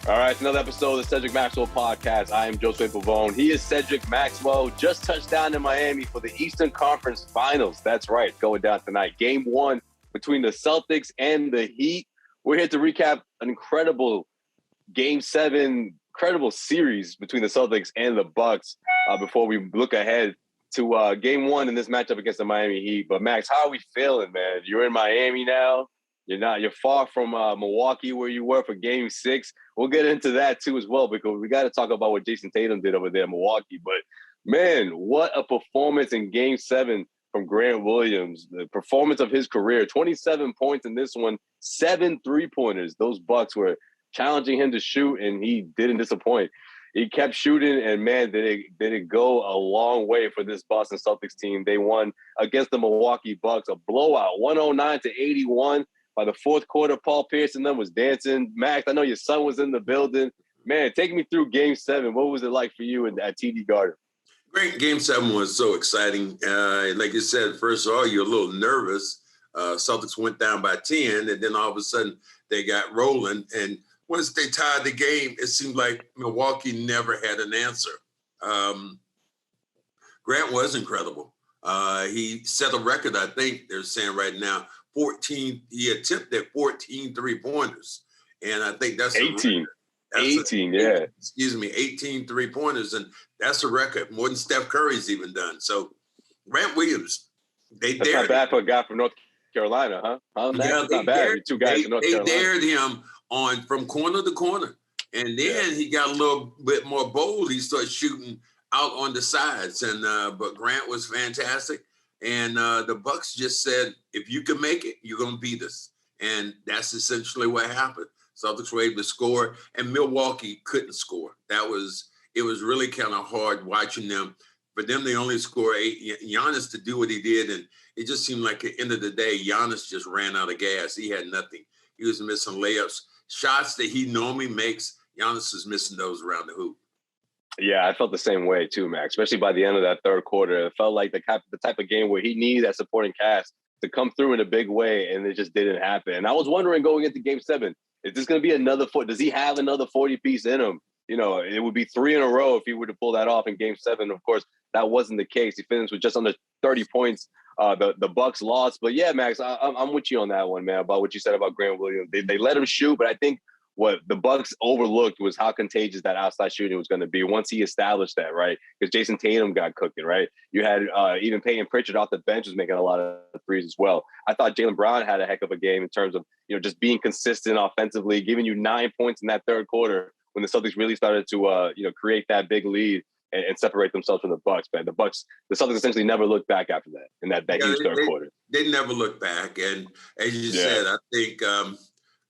All right, it's another episode of the Cedric Maxwell podcast. I am Josue Pavon. He is Cedric Maxwell. Just touched down in Miami for the Eastern Conference Finals. That's right, going down tonight. Game 1 between the Celtics and the Heat. We're here to recap an incredible Game 7, incredible series between the Celtics and the Bucks before we look ahead to Game 1 in this matchup against the Miami Heat. But Max, how are we feeling, man? You're in Miami now. You're far from Milwaukee where you were for Game 6. We'll get into that too as well, because we got to talk about what Jayson Tatum did over there in Milwaukee. But man, what a performance in Game 7 from Grant Williams. The performance of his career, 27 points in this one, 7 3-pointers. Those Bucks were challenging him to shoot, and he didn't disappoint. He kept shooting, and man, did it go a long way for this Boston Celtics team. They won against the Milwaukee Bucks, a blowout, 109-81. By the fourth quarter, Paul Pierce and them was dancing. Max, I know your son was in the building. Man, take me through Game 7. What was it like for you at TD Garden? Great. Game 7 was so exciting. Like you said, first of all, you're a little nervous. Celtics went down by 10, and then all of a sudden they got rolling. And once they tied the game, it seemed like Milwaukee never had an answer. Grant was incredible. He set a record, I think they're saying right now, 14. He attempted 14 3-pointers. And I think that's 18. 18, yeah. 18 3-pointers. And that's a record, more than Steph Curry's even done. So Grant Williams, that's not bad for a guy from North Carolina, huh? That's not bad. Two guys from North Carolina. They dared him on from corner to corner. And then he got a little bit more bold. He started shooting out on the sides. And but Grant was fantastic. And the Bucks just said, if you can make it, you're going to beat us. And that's essentially what happened. Celtics were able to score, and Milwaukee couldn't score. It was really kind of hard watching them. For them, they only scored 8. Giannis to do what he did, and it just seemed like at the end of the day, Giannis just ran out of gas. He had nothing. He was missing layups. Shots that he normally makes, Giannis is missing those around the hoop. Yeah, I felt the same way too, Max, especially by the end of that third quarter. It felt like the type of game where he needed that supporting cast to come through in a big way, and it just didn't happen. And I was wondering going into Game 7, is this going to be another does he have another 40-piece in him? You know, it would be 3 in a row if he were to pull that off in Game 7. Of course, that wasn't the case. He finished with just under 30 points. The Bucks lost. But yeah, Max, I'm with you on that one, man, about what you said about Grant Williams. They let him shoot, but I think what the Bucks overlooked was how contagious that outside shooting was going to be once he established that, right? Because Jayson Tatum got cooking, right? You had even Payton Pritchard off the bench was making a lot of threes as well. I thought Jaylen Brown had a heck of a game in terms of, just being consistent offensively, giving you 9 points in that third quarter when the Celtics really started to, create that big lead and separate themselves from the Bucks, man. The Celtics essentially never looked back after that in that huge third quarter. They never looked back. And as you said, I think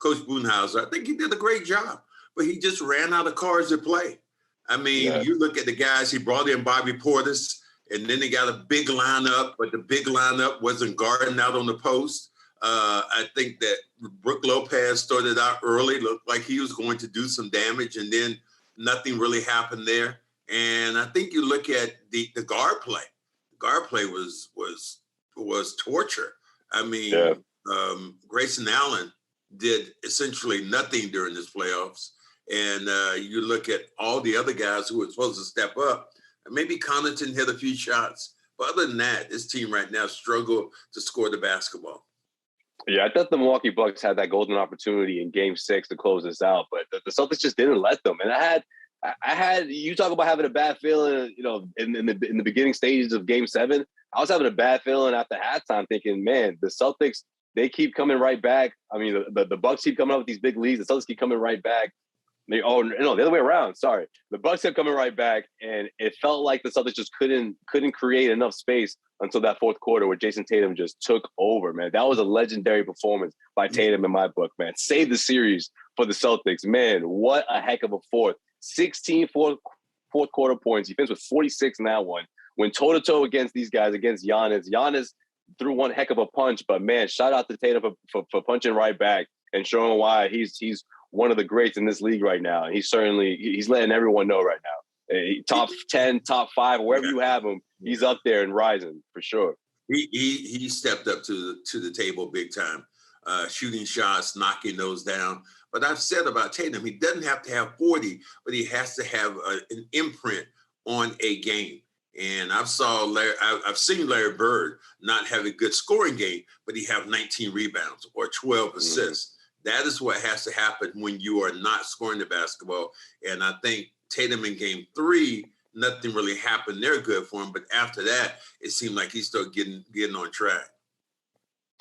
Coach Budenholzer, I think he did a great job, but he just ran out of cards to play. I mean, you look at the guys, he brought in Bobby Portis, and then they got a big lineup, but the big lineup wasn't guarding out on the post. I think that Brook Lopez started out early, looked like he was going to do some damage, and then nothing really happened there. And I think you look at the guard play. The guard play was torture. I mean, Grayson Allen did essentially nothing during this playoffs. And you look at all the other guys who were supposed to step up. Maybe Connaughton hit a few shots. But other than that, this team right now struggled to score the basketball. Yeah, I thought the Milwaukee Bucks had that golden opportunity in Game 6 to close this out. But the Celtics just didn't let them. And I had you talk about having a bad feeling, in the beginning stages of Game 7. I was having a bad feeling after halftime thinking, man, the Celtics, they keep coming right back. I mean, the Bucks keep coming up with these big leads. The Celtics keep coming right back. The other way around. Sorry. The Bucks kept coming right back, and it felt like the Celtics just couldn't create enough space until that fourth quarter where Jayson Tatum just took over, man. That was a legendary performance by Tatum in my book, man. Saved the series for the Celtics. Man, what a heck of a fourth. 16 fourth quarter points. He finished with 46 in that one. Went toe-to-toe against these guys, against Giannis. Giannis threw one heck of a punch, but man, shout out to Tatum for punching right back and showing why he's one of the greats in this league right now. He's letting everyone know right now. Top 10, top 5, wherever you have him, he's up there and rising for sure. He stepped up to the table big time. shooting shots, knocking those down. But I've said about Tatum, he doesn't have to have 40, but he has to have an imprint on a game. And I've seen Larry Bird not have a good scoring game, but he have 19 rebounds or 12 assists. That is what has to happen when you are not scoring the basketball. And I think Tatum in game 3, nothing really happened there good for him. But after that, it seemed like he started getting on track.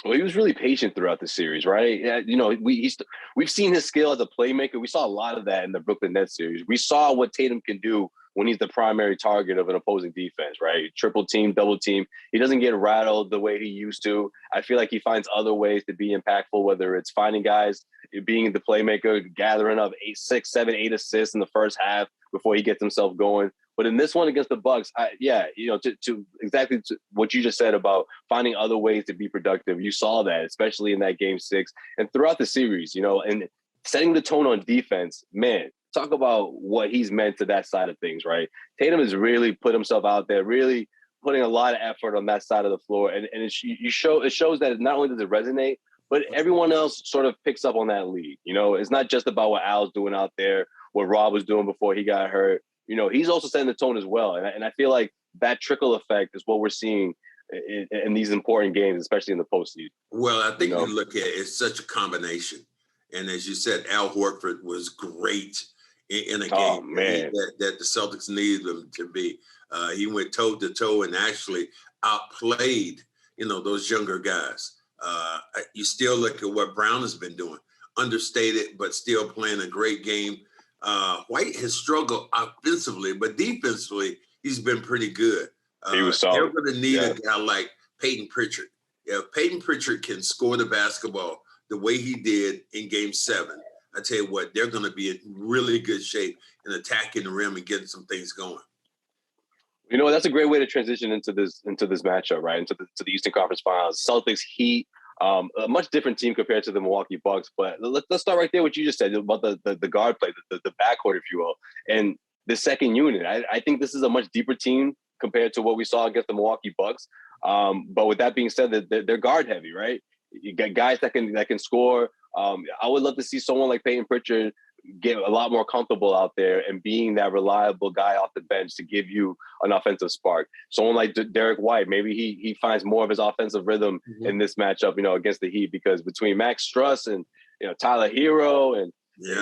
Well, he was really patient throughout the series, right? You know, we've seen his skill as a playmaker. We saw a lot of that in the Brooklyn Nets series. We saw what Tatum can do when he's the primary target of an opposing defense, right? Triple team, double team. He doesn't get rattled the way he used to. I feel like he finds other ways to be impactful, whether it's finding guys, being the playmaker, gathering up 8, 6, 7, 8 assists in the first half before he gets himself going. But in this one against the Bucks, to exactly what you just said about finding other ways to be productive, you saw that, especially in that game 6 and throughout the series, and setting the tone on defense, man, talk about what he's meant to that side of things, right? Tatum has really put himself out there, really putting a lot of effort on that side of the floor. And it shows that not only does it resonate, but everyone else sort of picks up on that lead. It's not just about what Al's doing out there, what Rob was doing before he got hurt. He's also setting the tone as well. And I feel like that trickle effect is what we're seeing in these important games, especially in the postseason. Well, I think you look at it, it's such a combination. And as you said, Al Horford was great in a game that the Celtics needed him to be. He went toe-to-toe and actually outplayed, those younger guys. You still look at what Brown has been doing, understated, but still playing a great game. White has struggled offensively, but defensively, he's been pretty good. He was solid. They're going to need a guy like Peyton Pritchard. If Peyton Pritchard can score the basketball the way he did in Game 7, I tell you what, they're going to be in really good shape in attacking the rim and getting some things going. That's a great way to transition into this matchup, right? Into the Eastern Conference Finals. Celtics Heat. A much different team compared to the Milwaukee Bucks, but let's start right there. What you just said about the guard play, the backcourt, if you will, and the second unit. I think this is a much deeper team compared to what we saw against the Milwaukee Bucks. But with that being said, they're guard heavy, right? You got guys that can score. I would love to see someone like Peyton Pritchard get a lot more comfortable out there and being that reliable guy off the bench to give you an offensive spark. Someone like Derek White, maybe he finds more of his offensive rhythm in this matchup, against the Heat, because between Max Struss and, Tyler Hero and,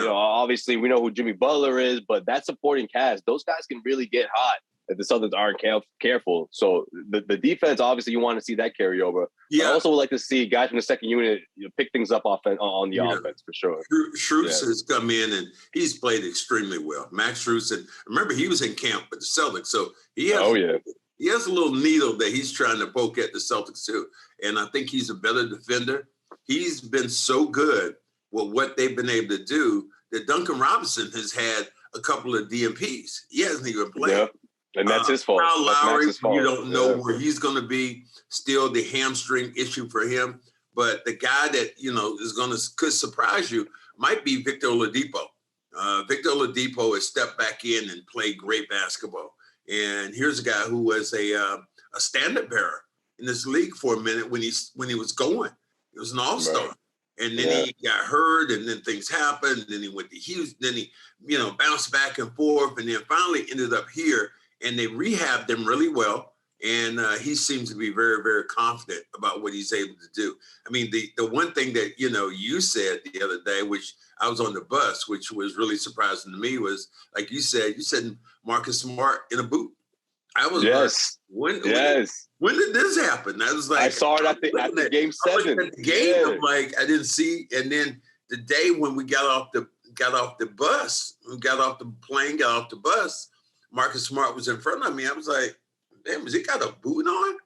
obviously we know who Jimmy Butler is, but that supporting cast, those guys can really get hot if the Celtics aren't careful. So the defense, obviously you want to see that carry over. Yeah. I also would like to see guys from the second unit pick things up on the offense for sure. Strus has come in and he's played extremely well. Max Strus, and remember he was in camp with the Celtics, so he has a little needle that he's trying to poke at the Celtics too. And I think he's a better defender. He's been so good with what they've been able to do that Duncan Robinson has had a couple of DNPs. He hasn't even played. Yep. And that's his fault. Kyle Lowry, you don't know where he's going to be. Still the hamstring issue for him. But the guy that, could surprise you might be Victor Oladipo. Victor Oladipo has stepped back in and played great basketball. And here's a guy who was a standard bearer in this league for a minute when he was going. He was an all-star. Right. And then he got hurt, and then things happened. And then he went to Houston. Then he, bounced back and forth, and then finally ended up here. And they rehabbed him really well. And he seems to be very, very confident about what he's able to do. I mean, the one thing that, you said the other day, which I was on the bus, which was really surprising to me, was, like you said Marcus Smart in a boot. I was like, when did this happen? I was like, I saw it after Game 7. At the game, I'm like, I didn't see. And then the day when we got off the bus, we got off the plane, got off the bus, Marcus Smart was in front of me. I was like, damn, has he got a boot on?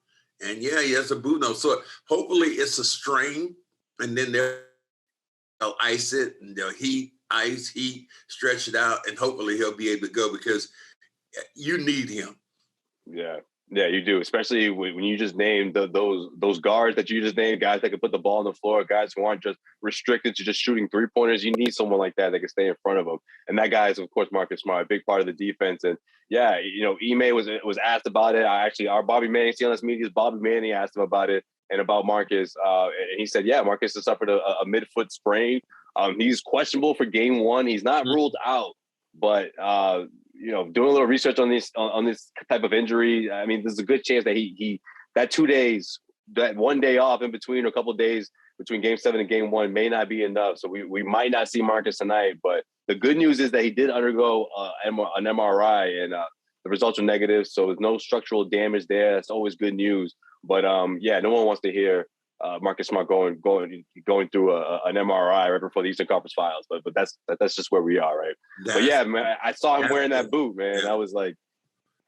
And yeah, he has a boot on. So hopefully it's a strain, and then they'll ice it, and they'll heat, stretch it out, and hopefully he'll be able to go, because you need him. Yeah, you do, especially when you just named those guards that you just named, guys that can put the ball on the floor, guys who aren't just restricted to just shooting three-pointers. You need someone like that can stay in front of them. And that guy is, of course, Marcus Smart, a big part of the defense. And yeah, Ime was asked about it. Our Bobby Manning, CLNS Media's Bobby Manning asked him about it and about Marcus. And he said, yeah, Marcus has suffered a midfoot sprain. He's questionable for game one. He's not ruled out, but doing a little research on this type of injury, I mean, there's a good chance that he that 2 days, that 1 day off in between, or a couple of days between game 7 and game 1 may not be enough. So we might not see Marcus tonight. But the good news is that he did undergo an MRI, and the results are negative. So there's no structural damage there. That's always good news. But no one wants to hear Marcus Smart going through an MRI right before the Eastern Conference Finals. But that's just where we are, right? But yeah, man, I saw him wearing that boot, man. Yeah. I was like,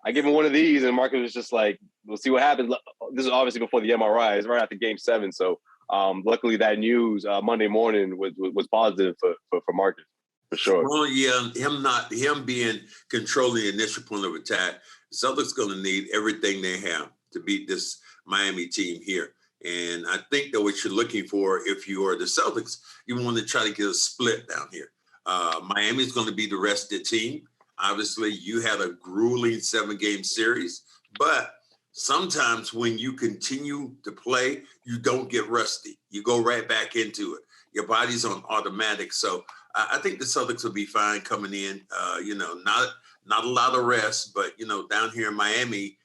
I give him one of these, and Marcus was just like, we'll see what happens. This is obviously before the MRI. It's right after game 7. So luckily that news Monday morning was positive for Marcus, for sure. Well, yeah, him being controlling the initial point of attack, Celtics going to need everything they have to beat this Miami team here. And I think that what you're looking for, if you are the Celtics, you want to try to get a split down here. Miami's going to be the rest of the team. Obviously, you had a grueling 7-game series, but sometimes when you continue to play, you don't get rusty. You go right back into it. Your body's on automatic. So I think the Celtics will be fine coming in. Not a lot of rest, but, down here in Miami,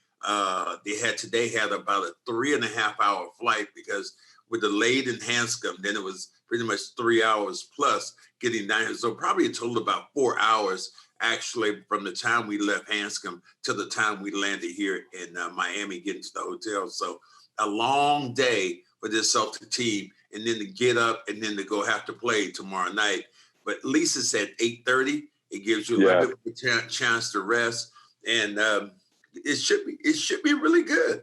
they had about a 3.5-hour flight, because with the delayed in Hanscom, then it was pretty much 3 hours plus getting down here. So probably a total of about 4 hours actually from the time we left Hanscom to the time we landed here in Miami, getting to the hotel. So a long day for this Celtic team, and then to get up and then to go have to play tomorrow night. But at least it's at 8:30. It gives you a little bit of a chance to rest, and it should be really good.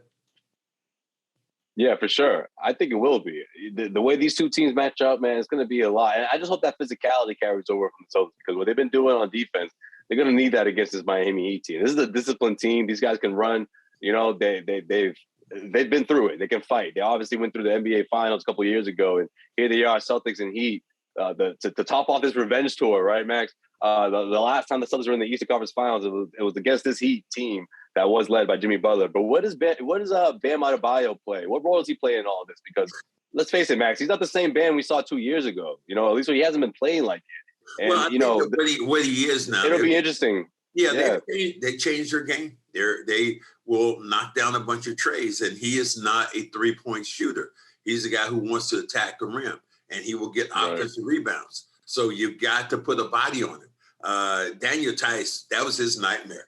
Yeah, for sure. I think it will be. The way these two teams match up, man, it's going to be a lot. And I just hope that physicality carries over from the Celtics, because what they've been doing on defense, they're going to need that against this Miami Heat team. This is a disciplined team. These guys can run. They've been through it. They can fight. They obviously went through the NBA Finals a couple of years ago, and here they are, Celtics and Heat, to top off this revenge tour, right, Max? The last time the Celtics were in the Eastern Conference Finals, it was against this Heat team that was led by Jimmy Butler. But what does Bam Adebayo play? What role does he play in all of this? Because let's face it, Max, he's not the same Bam we saw 2 years ago. At least he hasn't been playing like it. And, I think what he is now. It'll be interesting. Yeah, they changed their game. They will knock down a bunch of treys, and he is not a 3-point shooter. He's a guy who wants to attack the rim, and he will get offensive rebounds. So you've got to put a body on him. Daniel Tice, that was his nightmare.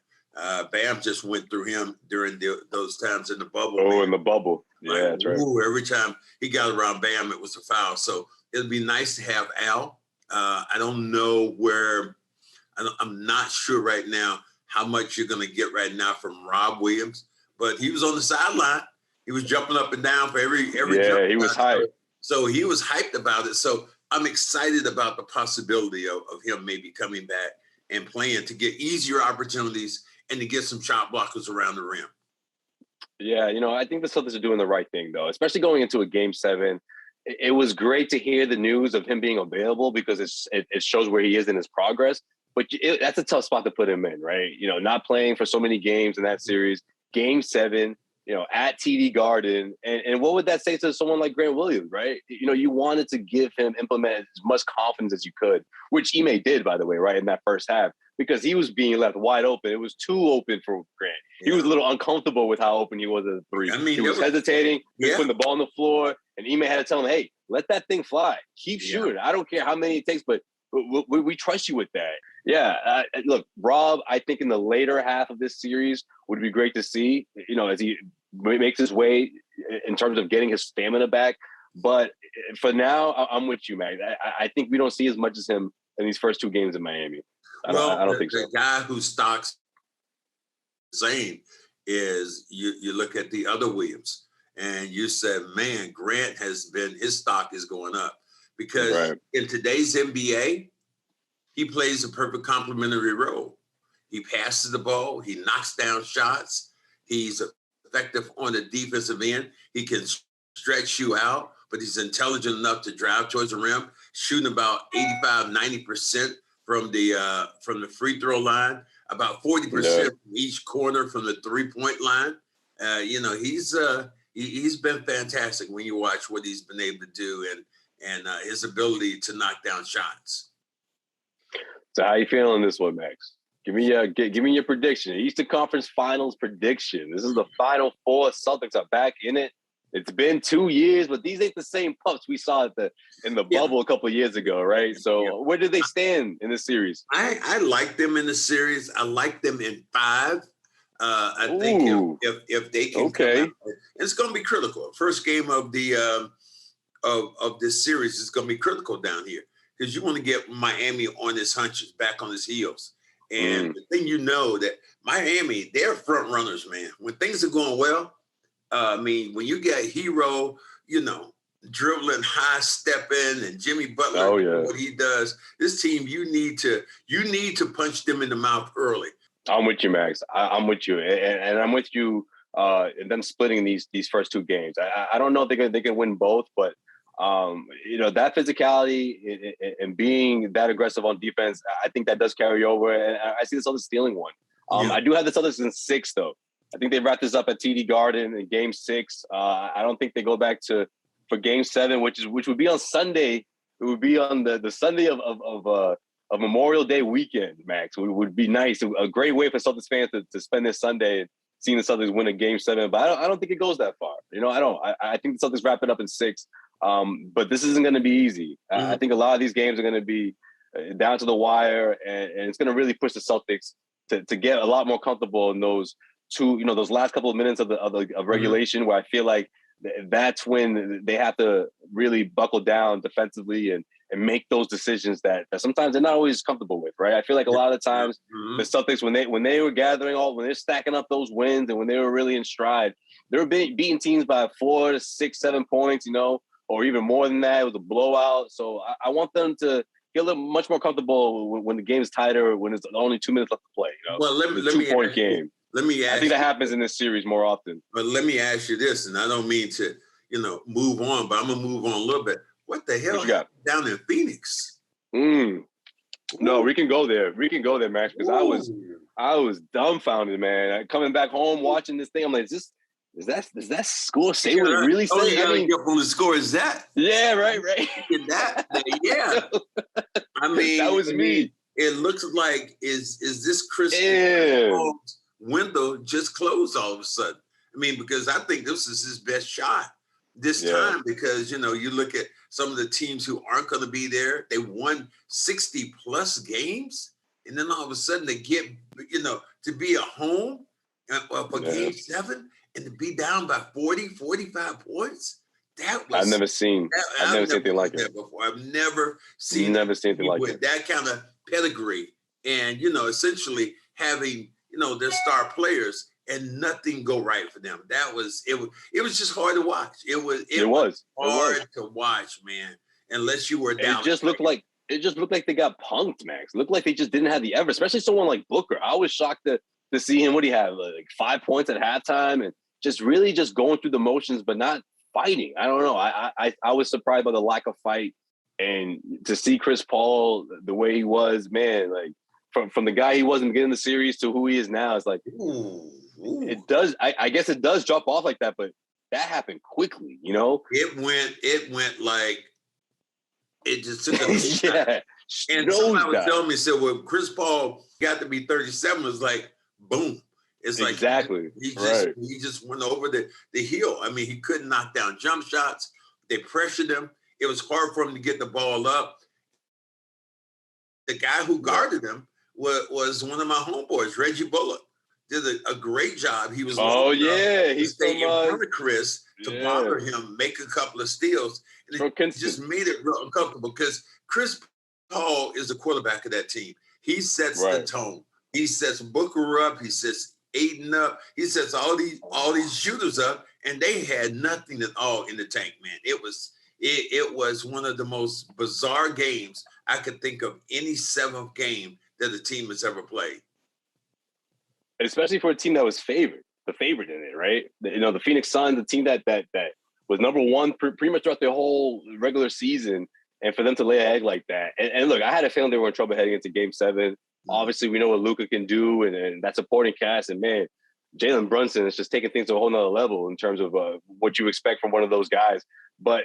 Bam just went through him during those times in the bubble. In the bubble. Yeah, that's right. Every time he got around Bam, it was a foul. So it'd be nice to have Al. I don't know where – I'm not sure right now how much you're going to get right now from Rob Williams. But he was on the sideline. He was jumping up and down for every jump. Yeah, he was hyped. So he was hyped about it. So I'm excited about the possibility of him maybe coming back and playing to get easier opportunities and to get some shot blockers around the rim. Yeah, I think the Celtics are doing the right thing, though, especially going into a game 7. It was great to hear the news of him being available, because it shows where he is in his progress. But that's a tough spot to put him in, right? Not playing for so many games in that series. Game 7, at TD Garden. And what would that say to someone like Grant Williams, right? You wanted to implement as much confidence as you could, which Ime did, by the way, right, in that first half, because he was being left wide open. It was too open for Grant. Yeah. He was a little uncomfortable with how open he was at the 3. I mean, he was hesitating. He was putting the ball on the floor, and Ime had to tell him, hey, let that thing fly. Keep shooting. I don't care how many it takes, but we trust you with that. Yeah. Look, Rob, I think in the later half of this series would be great to see, as he makes his way in terms of getting his stamina back. But for now, I'm with you, man. I think we don't see as much as him in these first 2 games in Miami. I don't think so. The guy who stocks saying is you look at the other Williams and you said, man, Grant his stock is going up, because in today's NBA, he plays a perfect complementary role. He passes the ball. He knocks down shots. He's effective on the defensive end. He can stretch you out, but he's intelligent enough to drive towards the rim, shooting about 85-90% from the free throw line, about 40% from each corner from the 3-point line. He's been fantastic when you watch what he's been able to do and his ability to knock down shots. So how you feeling this one, Max? Give me your prediction. Eastern Conference Finals prediction. This is the Final Four. Celtics are back in it. It's been 2 years, but these ain't the same pups we saw in the bubble a couple of years ago, right? So where do they stand in this series? I like them in the series. I like them in 5. I think if they can come out, it's going to be critical. First game of the of this series is going to be critical down here because you want to get Miami on his hunches, back on his heels. And the thing that Miami, they're front runners, man. When things are going well, when you get Hero, dribbling, high stepping, and Jimmy Butler, what he does, this team, you need to punch them in the mouth early. I'm with you, Max. I'm with you, and I'm with you in them splitting these first 2 games. I don't know if they can win both, but that physicality and being that aggressive on defense, I think that does carry over. And I see the Celtics stealing one. I do have the Celtics in 6, though. I think they wrapped this up at TD Garden in Game 6. I don't think they go back for Game 7, which would be on Sunday. It would be on the Sunday of Memorial Day weekend, Max. It would be nice. A great way for Celtics fans to spend this Sunday seeing the Celtics win a Game 7. But I don't think it goes that far. I don't. I think the Celtics wrap it up in 6. But this isn't going to be easy. I think a lot of these games are going to be down to the wire, and it's going to really push the Celtics to get a lot more comfortable in those those last couple of minutes of regulation, where I feel like that's when they have to really buckle down defensively and make those decisions that sometimes they're not always comfortable with, right? I feel like a lot of the times the Celtics, when they were gathering when they're stacking up those wins and when they were really in stride, they were beating teams by 4 to 6, 7 points, or even more than that. It was a blowout. So I want them to get a little much more comfortable when the game's tighter, when it's only 2 minutes left to play. Well, let me 2-point game. Let me ask I think that happens in this series more often. But let me ask you this, and I don't mean to, move on, but I'm gonna move on a little bit. What the hell happened down in Phoenix? No, we can go there. We can go there, Max, because I was dumbfounded, man. Coming back home, watching this thing, I'm like, is that score say what it really says? Oh, you gotta get on the score. Is that? Yeah, right. Yeah. That was me. It looks like is this Chris Paul's window just closed all of a sudden? Because I think this is his best shot this time, because you look at some of the teams who aren't going to be there. They won 60 plus games, and then all of a sudden they get to be at home for Game 7 and to be down by 40, 45 points. I've never seen anything like it before. I've never seen anything like it. That kind of pedigree, and essentially having their star players and nothing go right for them. It was just hard to watch. It was hard to watch, man. Unless you were down. It just looked like they got punked, Max. It looked like they just didn't have the effort, especially someone like Booker. I was shocked to see him. What do you have, like 5 points at halftime, and just really just going through the motions, but not fighting. I don't know. I was surprised by the lack of fight, and to see Chris Paul the way he was, man, like from the guy he was in the beginning of the series to who he is now, it's like it does. I guess it does drop off like that, but that happened quickly. It went like it just took a And somebody was telling me, said, well, Chris Paul got to be 37. It was like, boom. It's like exactly. He just went over the hill. He couldn't knock down jump shots. They pressured him. It was hard for him to get the ball up. The guy who guarded him was one of my homeboys, Reggie Bullock. Did a great job. He was he stayed in front of Chris to bother him, make a couple of steals, and it just made it real uncomfortable because Chris Paul is the quarterback of that team. He sets the tone. He sets Booker up. He sets Aiden up. He sets all these shooters up, and they had nothing at all in the tank, man. It was one of the most bizarre games I could think of, any seventh game that the team has ever played. Especially for a team that was the favorite in it, right? The Phoenix Suns, the team that was number one pretty much throughout the whole regular season, and for them to lay an egg like that. And look, I had a feeling they were in trouble heading into Game 7. Obviously, we know what Luka can do, and that supporting cast. And man, Jalen Brunson is just taking things to a whole nother level in terms of what you expect from one of those guys. But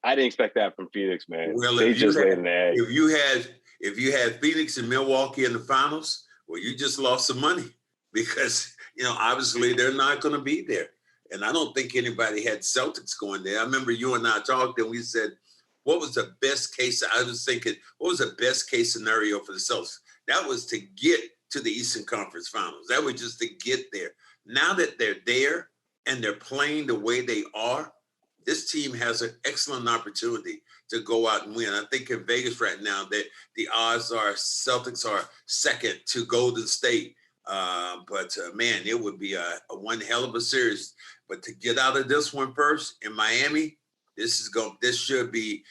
I didn't expect that from Phoenix, man. Well, they just laid an egg. If you had Phoenix and Milwaukee in the finals, well, you just lost some money because, obviously they're not going to be there. And I don't think anybody had Celtics going there. I remember you and I talked and we said, what was the best case? I was thinking, what was the best case scenario for the Celtics? That was to get to the Eastern Conference Finals. That was just to get there. Now that they're there and they're playing the way they are, this team has an excellent opportunity to go out and win. I think in Vegas right now that the odds are Celtics are second to Golden State. But man, it would be a one hell of a series. But to get out of this one first in Miami, this should be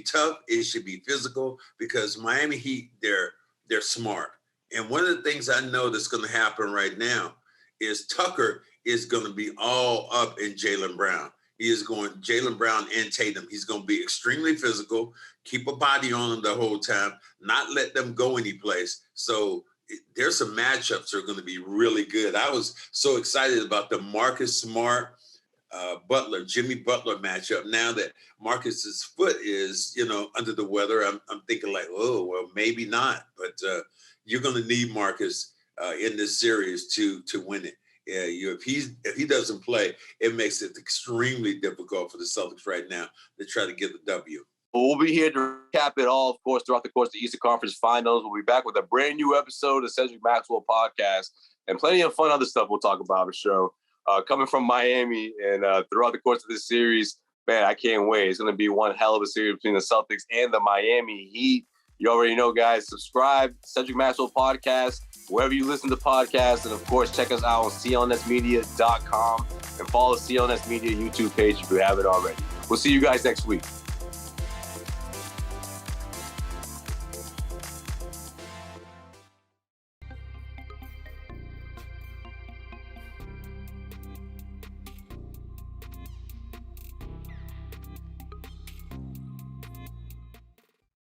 tough. It should be physical because Miami Heat, they're smart. And one of the things I know that's going to happen right now is Tucker is going to be all up in Jaylen Brown. He is going Jaylen Brown and Tatum. He's going to be extremely physical, keep a body on them the whole time, not let them go anyplace. So there's some matchups that are going to be really good. I was so excited about the Marcus Smart, Jimmy Butler matchup. Now that Marcus's foot is, under the weather, I'm thinking like, oh, well, maybe not. But you're going to need Marcus in this series to win it. Yeah, if he doesn't play, it makes it extremely difficult for the Celtics right now to try to get the W. We'll be here to recap it all, of course, throughout the course of the Eastern Conference Finals. We'll be back with a brand new episode of Cedric Maxwell Podcast and plenty of fun other stuff we'll talk about on the show. Coming from Miami and throughout the course of this series, man, I can't wait. It's going to be one hell of a series between the Celtics and the Miami Heat. You already know, guys. Subscribe, Cedric Maxwell Podcast, wherever you listen to podcasts. And, of course, check us out on CLNSmedia.com and follow the CLNS Media YouTube page if you haven't already. We'll see you guys next week.